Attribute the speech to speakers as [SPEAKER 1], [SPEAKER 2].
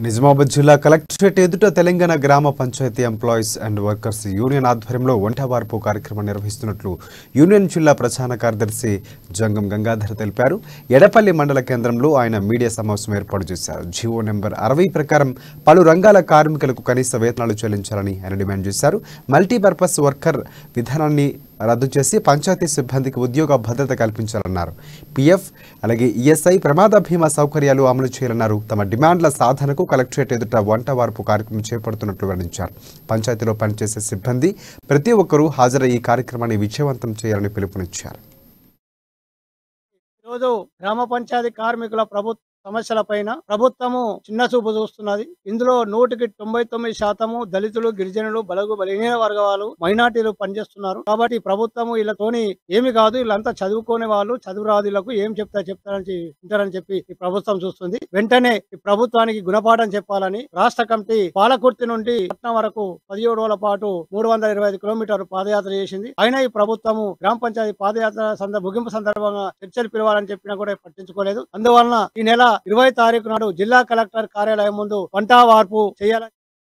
[SPEAKER 1] నిజామాబాద్ జిల్లా కలెక్టరేట్ ఎదుట తెలంగాణ గ్రామ పంచాయతీ ఎంప్లాయీస్ అండ్ వర్కర్స్ యూనియన్ ఆధ్వర్యంలో వంటవార్పు కార్యక్రమం నిర్వహిస్తున్నట్లు యూనియన్ జిల్లా ప్రధాన కార్యదర్శి జంగం గంగాధర్ తెలిపారు. ఎడపల్లి మండల కేంద్రంలో ఆయన మీడియా సమావేశం ఏర్పాటు చేశారు. జీవో నెంబర్ 60 ప్రకారం పలు రంగాల కార్మికులకు కనీస వేతనాలు చెల్లించాలని ఆయన డిమాండ్ చేశారు. మల్టీపర్పస్ వర్కర్ విధానాన్ని రద్దు చేసి పంచాయతీ సిబ్బందికి ఉద్యోగ భద్రత కల్పించాలన్నారు. పీఎఫ్ అలాగే ఈఎస్ఐ ప్రమాద బీమా సౌకర్యాలు అమలు చేయాలన్నారు. తమ డిమాండ్ల సాధనకు కలెక్టరేట్ ఎదుట వంటవార్పు కార్యక్రమం చేపడుతున్నట్లు వివరించారు. పంచాయతీలో పనిచేసే సిబ్బంది ప్రతి ఒక్కరూ హాజరై ఈ కార్యక్రమాన్ని విజయవంతం చేయాలని పిలుపునిచ్చారు.
[SPEAKER 2] ఈరోజు గ్రామ పంచాయతీ కార్మికుల సమస్యలపైన ప్రభుత్వము చిన్న చూపు చూస్తున్నది. ఇందులో 100కి 99% దళితులు, గిరిజనులు, బలగు బలహీన వర్గాలు, మైనార్టీలు పనిచేస్తున్నారు. కాబట్టి ప్రభుత్వము వీళ్ళతోని ఏమి కాదు, వీళ్ళంతా చదువుకునే వాళ్ళు, చదువురాదులకు ఏం వింటారని చెప్పి ఈ ప్రభుత్వం చూస్తుంది. వెంటనే ఈ ప్రభుత్వానికి గుణపాఠం చెప్పాలని రాష్ట్ర కమిటీ పాలకుర్తి నుండి పట్నం వరకు 17 రోజుల పాటు 325 కిలోమీటర్లు పాదయాత్ర చేసింది. అయినా ఈ ప్రభుత్వము గ్రామ పంచాయతీ పాదయాత్ర ముగింపు సందర్భంగా చర్చలు పిలవాలని చెప్పినా కూడా పట్టించుకోలేదు. అందువలన ఈ నెల 20 తారీఖు నాడు జిల్లా కలెక్టర్ కార్యాలయం ముందు వంటవార్పు చేయాలని